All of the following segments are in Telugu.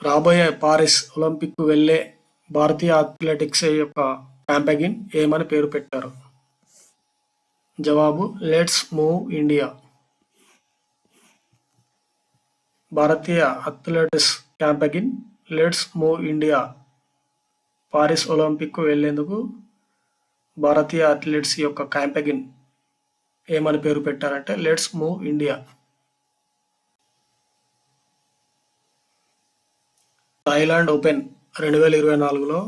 రాబోయే పారిస్ ఒలింపిక్కు వెళ్లే భారతీయ అథ్లెటిక్స్ యొక్క క్యాంపెయిన్ ఏమని పేరు పెట్టారు? జవాబు లెట్స్ మూవ్ ఇండియా. భారతీయ athletics campaign let's move India. Paris ఒలింపిక్కు వెళ్లేందుకు భారతీయ అథ్లెట్స్ యొక్క క్యాంపెయిన్ ఏమని పేరు పెట్టారంటే let's move India. Thailand open 2024లో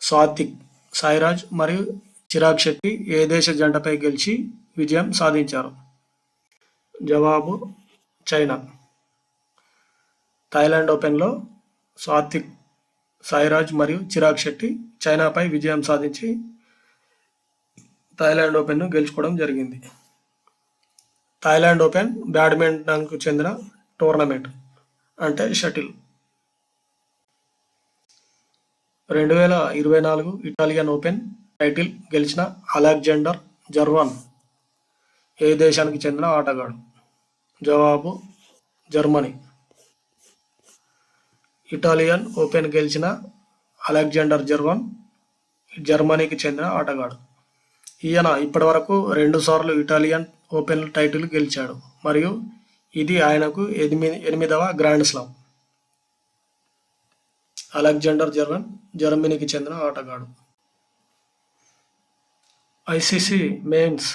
సాత్విక్ సాయిరాజ్ మరియు చిరాగ్ శెట్టి ఏ దేశ జంటపై గెలిచి విజయం సాధించారు? జవాబు చైనా. థాయిలాండ్ ఓపెన్లో సాత్విక్ సాయిరాజ్ మరియు చిరాగ్ శెట్టి చైనాపై విజయం సాధించి థాయిలాండ్ ఓపెన్ను గెలుచుకోవడం జరిగింది. థాయిలాండ్ ఓపెన్ బ్యాడ్మింటన్కు చెందిన టోర్నమెంట్ అంటే షటిల్. 2024 ఇటాలియన్ ఓపెన్ టైటిల్ గెలిచిన అలెగ్జాండర్ జర్వాన్ ఏ దేశానికి చెందిన ఆటగాడు? జవాబు జర్మనీ. ఇటాలియన్ ఓపెన్ గెలిచిన అలెగ్జాండర్ జర్వాన్ జర్మనీకి చెందిన ఆటగాడు. ఈయన ఇప్పటివరకు 2 సార్లు ఇటాలియన్ ఓపెన్ టైటిల్ గెలిచాడు మరియు ఇది ఆయనకు 8వ గ్రాండ్ స్లామ్. అలెగ్జాండర్ జర్వాన్ జర్మనీకి చెందిన ఆటగాడు. ఐసీసీ మెన్స్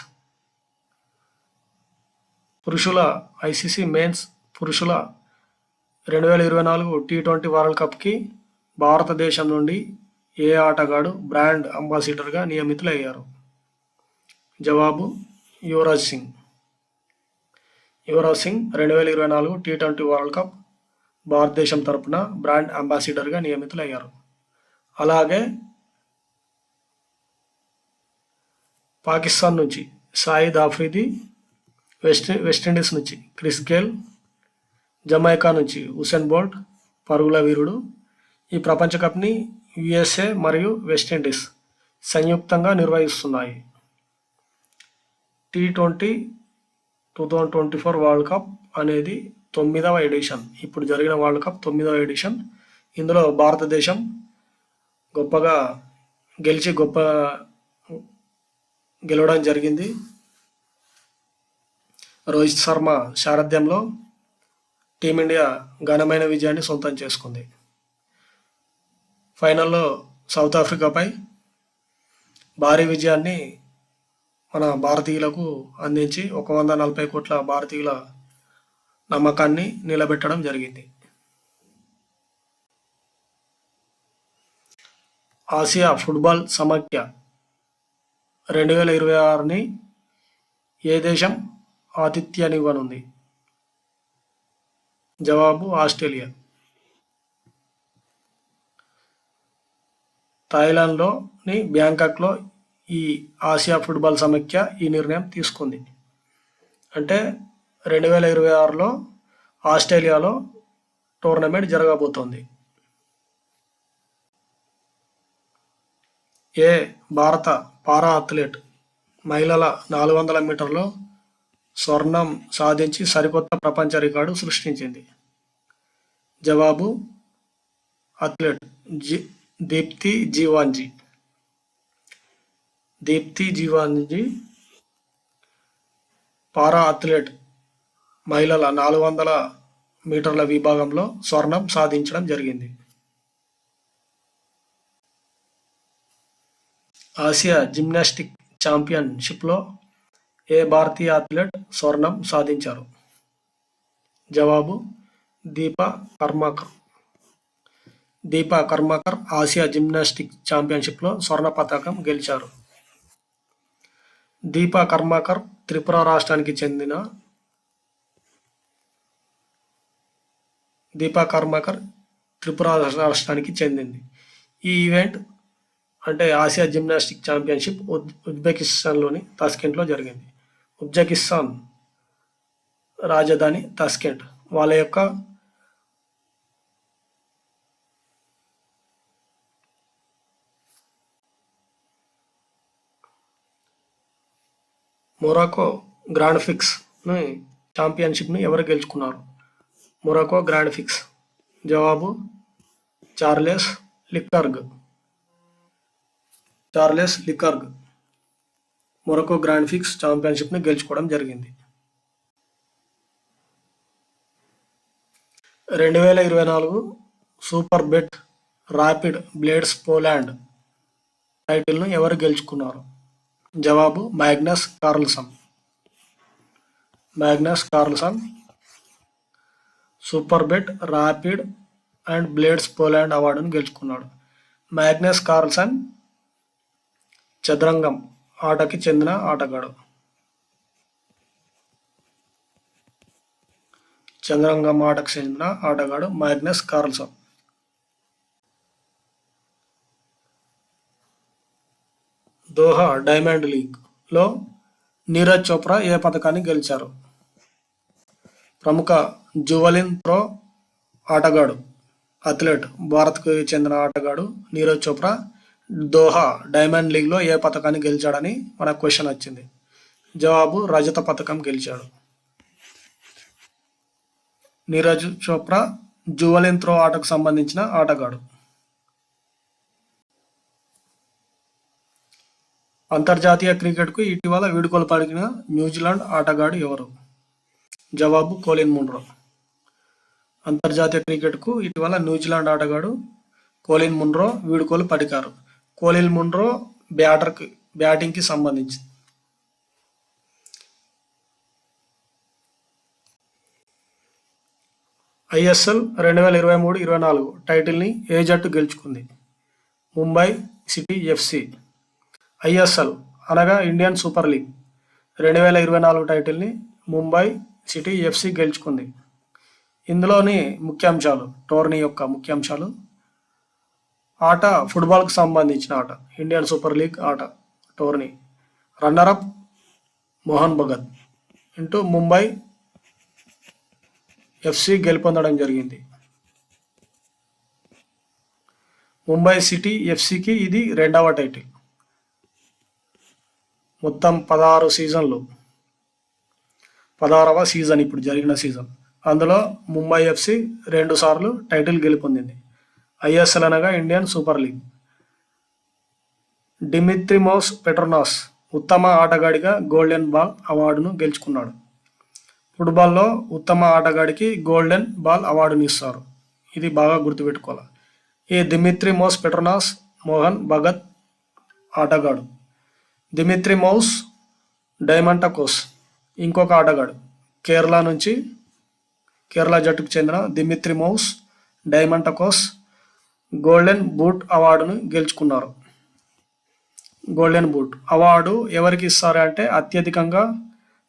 పురుషుల 2024 టీ20 వరల్డ్ కప్కి భారతదేశం నుండి ఏ ఆటగాడు బ్రాండ్ అంబాసిడర్గా నియమితులయ్యారు? జవాబు Yuvraj Singh. Yuvraj Singh 2024 T20 world cup భారతదేశం తరపున బ్రాండ్ అంబాసిడర్గా నియమితులయ్యారు. అలాగే పాకిస్తాన్ నుంచి సాయిద్ ఆఫ్రిది, వెస్టిండీస్ నుంచి క్రిస్ గేల్, జమైకా నుంచి ఉసేన్ బోల్ట్ పరుగుల వీరుడు. ఈ ప్రపంచ కప్ని యుఎస్ఏ మరియు వెస్టిండీస్ సంయుక్తంగా నిర్వహిస్తున్నాయి. టీ20 2024 వరల్డ్ కప్ అనేది 9వ ఎడిషన్. ఇప్పుడు జరిగిన వరల్డ్ కప్ 9వ ఎడిషన్. ఇందులో భారతదేశం గొప్పగా గెలవడం జరిగింది. రోహిత్ శర్మ సారథ్యంలో టీమిండియా ఘనమైన విజయాన్ని సొంతం చేసుకుంది. ఫైనల్లో సౌత్ ఆఫ్రికాపై భారీ విజయాన్ని మన భారతీయులకు అందించి 140 కోట్ల భారతీయుల నమ్మకాన్ని నిలబెట్టడం జరిగింది. ఆసియా ఫుట్బాల్ సమాఖ్య 2026ని ఏ దేశం ఆతిథ్యాన్నివ్వనుంది? జవాబు ఆస్ట్రేలియా. థాయిలాండ్లోని బ్యాంకాక్లో ఈ ఆసియా ఫుట్బాల్ సమాఖ్య ఈ నిర్ణయం తీసుకుంది. అంటే 2026లో ఆస్ట్రేలియాలో టోర్నమెంట్ జరగబోతోంది. భారత పారా అథ్లెట్ మహిళల 400 మీటర్లో స్వర్ణం సాధించి సరికొత్త ప్రపంచ రికార్డు సృష్టించింది? జవాబు athlete Deepthi Jeevanji. Para athlete మహిళల 400 మీటర్ల విభాగంలో స్వర్ణం సాధించడం జరిగింది. ఆసియా జిమ్నాస్టిక్ ఛాంపియన్షిప్లో ఏ భారతీయ అథ్లెట్ స్వర్ణం సాధించారు? జవాబు దీపా కర్మాకర్ ఆసియా జిమ్నాస్టిక్ ఛాంపియన్షిప్లో స్వర్ణ పతకం గెలిచారు. దీపా కర్మాకర్ త్రిపుర రాష్ట్రానికి చెందింది. ఈ ఈవెంట్ అంటే ఆసియా జిమ్నాస్టిక్ ఛాంపియన్షిప్ ఉజ్బెకిస్తాన్లోని తాష్కెంట్లో జరిగింది. ఉజ్బెకిస్తాన్ రాజధాని తాష్కెంట్. వాళ్ళ యొక్క మొరాకో గ్రాండ్ ప్రిక్స్ ఛాంపియన్షిప్ని ఎవరు గెలుచుకున్నారు? మొరాకో గ్రాండ్ ప్రిక్స్ జవాబు Charles Leclerc. Charles Leclerc Morocco Grand Prix ఛాంపియన్షిప్ని గెలుచుకోవడం జరిగింది. 2024 Superbet rapid blades Poland టైటిల్ను ఎవరు గెలుచుకున్నారు? జవాబు Magnus Carlsen. Magnus Carlsen Superbet rapid and blades Poland అవార్డును గెలుచుకున్నాడు. మ్యాగ్నస్ కార్ల్సన్ చదరంగం ఆటకి చెందిన ఆటగాడు. చదరంగం ఆటకు చెందిన ఆటగాడు మ్యాగ్నస్ కార్ల్సన్. దోహా డైమండ్ లీగ్లో నీరజ్ చోప్రా ఏ పథకాన్ని గెలిచారు? ప్రముఖ జువలిన్ త్రో ఆటగాడు, అథ్లెట్, భారత్కు చెందిన ఆటగాడు నీరజ్ చోప్రా దోహా డైమండ్ లీగ్లో ఏ పథకాన్ని గెలిచాడని మనకు క్వశ్చన్ వచ్చింది. జవాబు రజత పథకం గెలిచాడు. నీరజ్ చోప్రా జువలిన్ త్రో ఆటకు సంబంధించిన ఆటగాడు. అంతర్జాతీయ క్రికెట్కు ఇటీవల వీడ్కోలు పలికిన న్యూజిలాండ్ ఆటగాడు ఎవరు? జవాబు కోలిన్ మున్రో. అంతర్జాతీయ క్రికెట్కు ఇటీవల న్యూజిలాండ్ ఆటగాడు కోలిన్ మున్రో వీడ్కోలు పలికారు. కోలిన్ మున్రో బ్యాటింగ్కి సంబంధించి. ఐఎస్ఎల్ 2023-24 టైటిల్ని ఏ జట్టు గెలుచుకుంది? Mumbai City FC. ఐఎస్ఎల్ అనగా ఇండియన్ సూపర్ లీగ్ 2024 టైటిల్ని ముంబై సిటీ ఎఫ్సి గెలుచుకుంది. ఇందులోని ముఖ్యాంశాలు, టోర్నీ యొక్క ముఖ్యాంశాలు: ఆట ఫుట్బాల్కు సంబంధించిన ఆట, ఇండియన్ సూపర్ లీగ్ ఆట టోర్నీ. రన్నరప్ మోహన్ బగాన్ ఇంటూ ముంబై ఎఫ్సి గెలుపొందడం జరిగింది. ముంబై సిటీ ఎఫ్సికి ఇది 2వ టైటిల్. మొత్తం 16 సీజన్లు, 16వ సీజన్ ఇప్పుడు జరిగిన సీజన్. అందులో ముంబై ఎఫ్సి 2 సార్లు టైటిల్ గెలుపొందింది. ఐఎస్ఎల్ అనగా ఇండియన్ సూపర్ లీగ్. డిమిత్రిమోస్ పెట్రోనాస్ ఉత్తమ ఆటగాడిగా గోల్డెన్ బాల్ అవార్డును గెలుచుకున్నాడు. ఫుట్బాల్లో ఉత్తమ ఆటగాడికి గోల్డెన్ బాల్ అవార్డుని ఇస్తారు. ఇది బాగా గుర్తుపెట్టుకోవాలి. ఈ డిమిత్రిమోస్ పెట్రోనాస్ మోహన్ బగాన్ ఆటగాడు. డిమిత్రిమోస్ డైమంటకోస్ ఇంకొక ఆటగాడు. కేరళ జట్టుకు చెందిన డిమిత్రిమోస్ డైమంటకోస్ గోల్డెన్ బూట్ అవార్డును గెలుచుకున్నారు. గోల్డెన్ బూట్ అవార్డు ఎవరికి ఇస్తారు అంటే అత్యధికంగా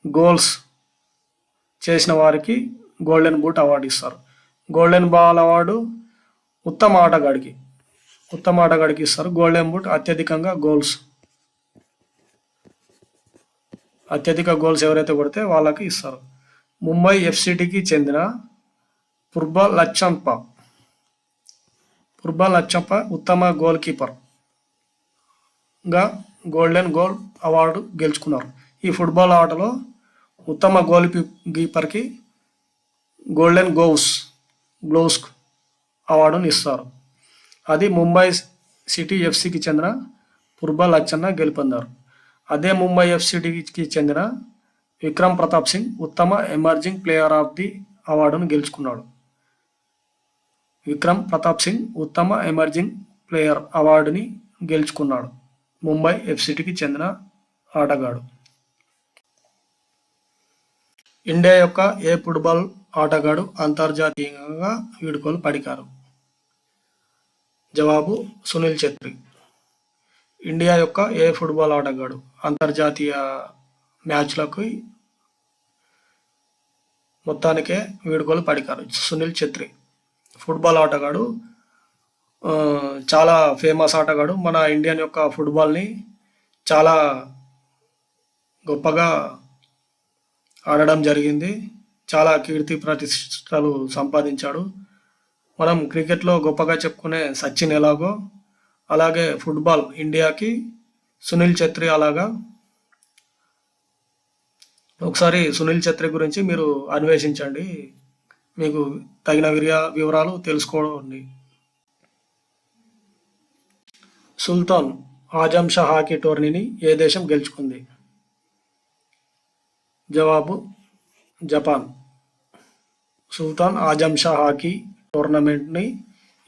గోల్స్ చేసిన వారికి గోల్డెన్ బూట్ అవార్డు ఇస్తారు. గోల్డెన్ బాల్ అవార్డు ఉత్తమ ఆటగాడికి ఇస్తారు. గోల్డెన్ బూట్ అత్యధిక గోల్స్ ఎవరైతే కొడితే వాళ్ళకి ఇస్తారు. ముంబై ఎఫ్సిటీకి చెందిన పుర్బా లచ్చప్ప ఉత్తమ గోల్ కీపర్గా గోల్డెన్ గోల్ అవార్డు గెలుచుకున్నారు. ఈ ఫుట్బాల్ ఆటలో ఉత్తమ గోల్ కీపర్కి గోల్డెన్ గ్లోవ్స్ అవార్డును ఇస్తారు. అది ముంబై సిటీ ఎఫ్సికి చెందిన పుర్బా లచ్చన్న గెలుపొందారు. అదే ముంబై ఎఫ్సిటీకి చెందిన విక్రమ్ ప్రతాప్ సింగ్ ఉత్తమ ఎమర్జింగ్ ప్లేయర్ ఆఫ్ ది అవార్డును గెలుచుకున్నాడు. విక్రమ్ ప్రతాప్ సింగ్ ఉత్తమ ఎమర్జింగ్ ప్లేయర్ అవార్డుని గెలుచుకున్నాడు. ముంబై ఎఫ్సిటీకి చెందిన ఆటగాడు. ఇండియా యొక్క ఏ ఫుట్బాల్ ఆటగాడు అంతర్జాతీయంగా వీడ్కోలు పలికారు? జవాబు సునీల్ ఛెత్రి. ఇండియా యొక్క ఏ ఫుట్బాల్ ఆటగాడు అంతర్జాతీయ మ్యాచ్లకు మొత్తానికే వీడ్కోలు పలికారు? సునీల్ ఛెత్రి ఫుట్బాల్ ఆటగాడు, చాలా ఫేమస్ ఆటగాడు. మన ఇండియన్ యొక్క ఫుట్బాల్ని చాలా గొప్పగా ఆడడం జరిగింది. చాలా కీర్తి ప్రతిష్టలు సంపాదించాడు. మనం క్రికెట్లో గొప్పగా చెప్పుకునే సచిన్ ఎలాగో అలాగే ఫుట్బాల్ ఇండియాకి సునీల్ ఛెత్రి అలాగా. ఒకసారి సునీల్ ఛెత్రి గురించి మీరు అన్వేషించండి. మీకు తగిన వివరాలు తెలుసుకోండి. సుల్తాన్ ఆజం షా హాకీ టోర్నీని ఏ దేశం గెలుచుకుంది? జవాబు జపాన్. సుల్తాన్ ఆజం షా హాకీ టోర్నమెంట్ని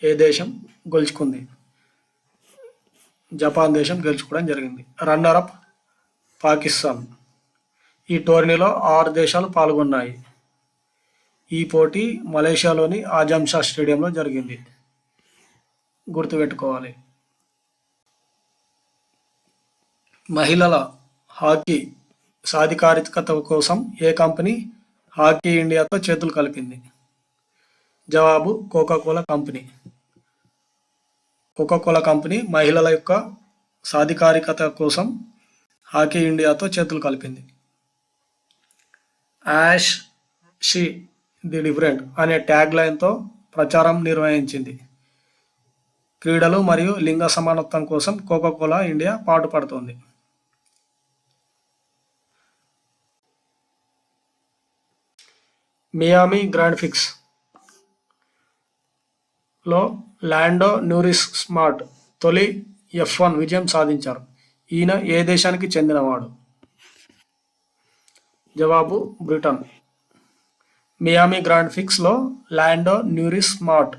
ఏ దేశం గెలుచుకుంది? జపాన్ దేశం గెలుచుకోవడం జరిగింది. Runner up Pakistan. ఈ టోర్నీలో 6 దేశాలు పాల్గొన్నాయి. ఈ పోటీ మలేషియాలోని ఆజం షా స్టేడియంలో జరిగింది. గుర్తుపెట్టుకోవాలి. మహిళల హాకీ సాధికారికత కోసం ఏ కంపెనీ హాకీ ఇండియాతో చేతులు కలిపింది? జవాబు కోకాకోలా కంపెనీ. కోకాకోలా కంపెనీ మహిళల యొక్క సాధికారికత కోసం హాకీ ఇండియాతో చేతులు కలిపింది. యాష్ షీ ది డిఫరెంట్ అనే ట్యాగ్ లైన్తో ప్రచారం నిర్వహించింది. క్రీడలు మరియు లింగ సమానత్వం కోసం కోకాకోలా ఇండియా పాటుపడుతోంది. మియామి గ్రాండ్ ప్రిక్స్ లో లాండో న్యూరిస్ స్మార్ట్ తొలి F1 విజయం సాధించారు. ఈయన ఏ దేశానికి చెందినవాడు? జవాబు బ్రిటన్. మియామి గ్రాండ్ ప్రిక్స్లో లాండో న్యూరిస్ స్మార్ట్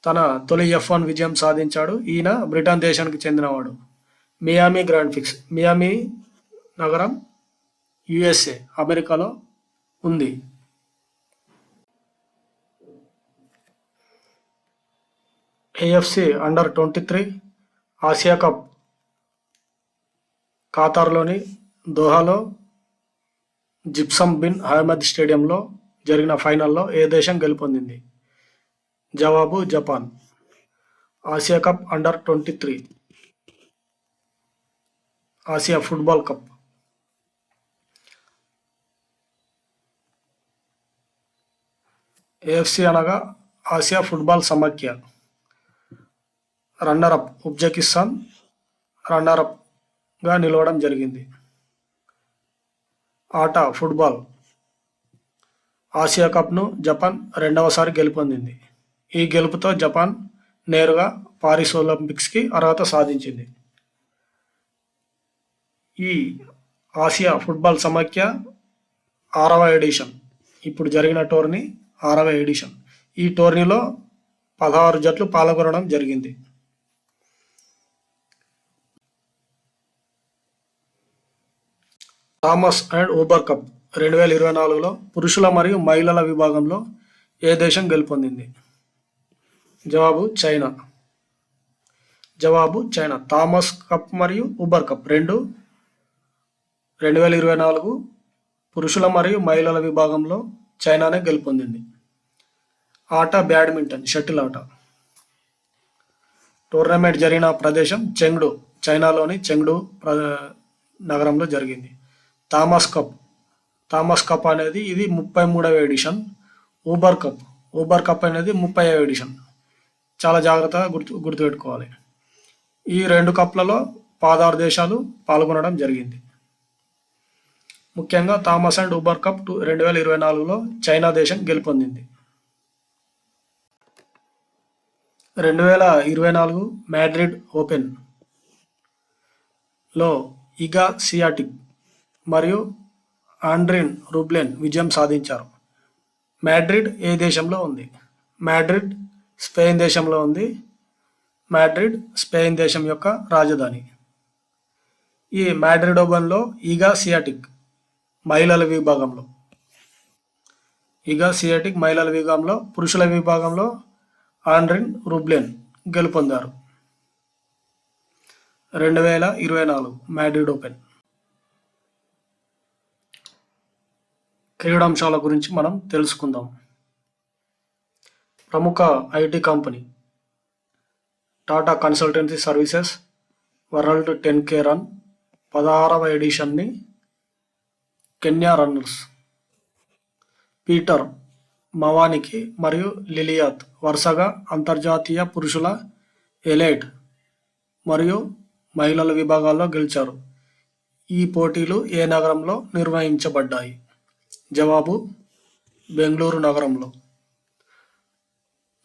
తన తొలి F1 విజయం సాధించాడు. ఈయన బ్రిటన్ దేశానికి చెందినవాడు. మియామి గ్రాండ్ ప్రిక్స్, మియామి నగరం USA అమెరికాలో ఉంది. AFC అండర్-23 ఆసియా కప్ ఖతార్లోని దోహాలో జిప్సమ్ బిన్ అహ్మద్ స్టేడియంలో జరిగిన ఫైనల్లో ఏ దేశం గెలుపొందింది? జవాబు జపాన్. ఆసియా కప్ అండర్-23 ఆసియా ఫుట్బాల్ కప్. AFC అనగా ఆసియా ఫుట్బాల్ సమాఖ్య. రన్నర్ అప్ ఉజ్బెకిస్తాన్ రన్నర్ అప్గా నిలవడం జరిగింది. ఆట ఫుట్బాల్. ఆసియా కప్ను జపాన్ రెండవసారి గెలుపొందింది. ఈ గెలుపుతో జపాన్ నేరుగా పారిస్ ఒలింపిక్స్కి అర్హత సాధించింది. ఈ ఆసియా ఫుట్బాల్ సమాఖ్య 6వ ఎడిషన్, ఇప్పుడు జరిగిన టోర్నీ 6వ ఎడిషన్. ఈ టోర్నీలో 16 జట్లు పాల్గొనడం జరిగింది. థామస్ అండ్ ఊబర్ కప్ 2024లో పురుషుల మరియు మహిళల విభాగంలో ఏ దేశం గెలుపొందింది? జవాబు చైనా. థామస్ కప్ మరియు ఊబర్ కప్ 2024 పురుషుల మరియు మహిళల విభాగంలో చైనానే గెలుపొందింది. ఆట బ్యాడ్మింటన్, షటిల్ ఆట. టోర్నమెంట్ జరిగిన ప్రదేశం చెంగ్డు, చైనాలోని చెంగ్డు నగరంలో జరిగింది. థామస్ కప్ అనేది ఇది 33వ ఎడిషన్. ఊబర్ కప్ అనేది 30వ ఎడిషన్. చాలా జాగ్రత్తగా గుర్తుపెట్టుకోవాలి. ఈ 2 కప్లలో 16 దేశాలు పాల్గొనడం జరిగింది. ముఖ్యంగా థామస్ అండ్ ఊబర్ కప్ 2024లో చైనా దేశం గెలుపొందింది. 2024 మాడ్రిడ్ ఓపెన్లో ఇగా సియాటిక్ మరియు ఆండ్రిన్ రూబ్లెన్ విజయం సాధించారు. మాడ్రిడ్ ఏ దేశంలో ఉంది? మాడ్రిడ్ స్పెయిన్ దేశంలో ఉంది. మాడ్రిడ్ స్పెయిన్ దేశం యొక్క రాజధాని. ఈ మాడ్రిడ్ ఓపెన్లో ఇగా సియాటిక్ మహిళల విభాగంలో పురుషుల విభాగంలో ఆండ్రిన్ రూబ్లెన్ గెలుపొందారు. 2024 మాడ్రిడ్ ఓపెన్. క్రీడాంశాల గురించి మనం తెలుసుకుందాం. ప్రముఖ IT company Tata Consultancy Services world 10K run 16వ ఎడిషన్ని కెన్యా రన్నర్స్ పీటర్ మవానికి మరియు లిలియాత్ వరుసగా అంతర్జాతీయ పురుషుల ఎలైట్ మరియు మహిళల విభాగాల్లో గెలిచారు. ఈ పోటీలు ఏ నగరంలో నిర్వహించబడ్డాయి? జవాబు బెంగళూరు నగరంలో.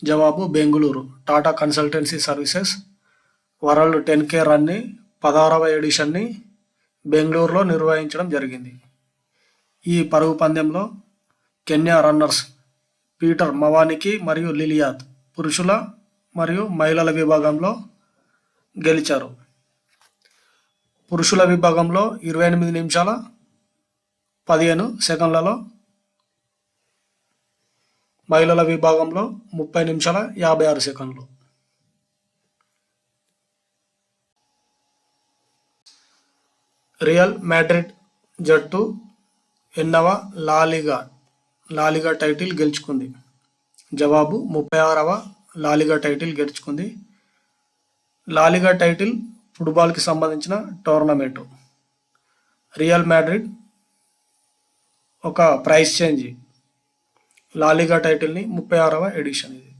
జవాబు Bengaluru. Tata Consultancy Services world 10K రన్ని 16వ ఎడిషన్ని బెంగళూరులో నిర్వహించడం జరిగింది. ఈ పరుగు పందెంలో కెన్యా రన్నర్స్ పీటర్ మవానికి మరియు లిలియాత్ పురుషుల మరియు మహిళల విభాగంలో గెలిచారు. పురుషుల విభాగంలో 28 నిమిషాల 15 సెకండ్లలో, మహిళల విభాగంలో 30 నిమిషాల 56 సెకండ్లు. రియల్ మాడ్రిడ్ జట్టు ఎన్నవ లాలిగా టైటిల్ గెలుచుకుంది? జవాబు 36వ లాలిగా టైటిల్ గెలుచుకుంది. లాలిగా టైటిల్ ఫుట్బాల్కి సంబంధించిన టోర్నమెంటు. రియల్ మాడ్రిడ్ ఒక ప్రైస్ చేంజ్ లాలిగా టైటిల్ని 36వ ఎడిషన్ ఇది.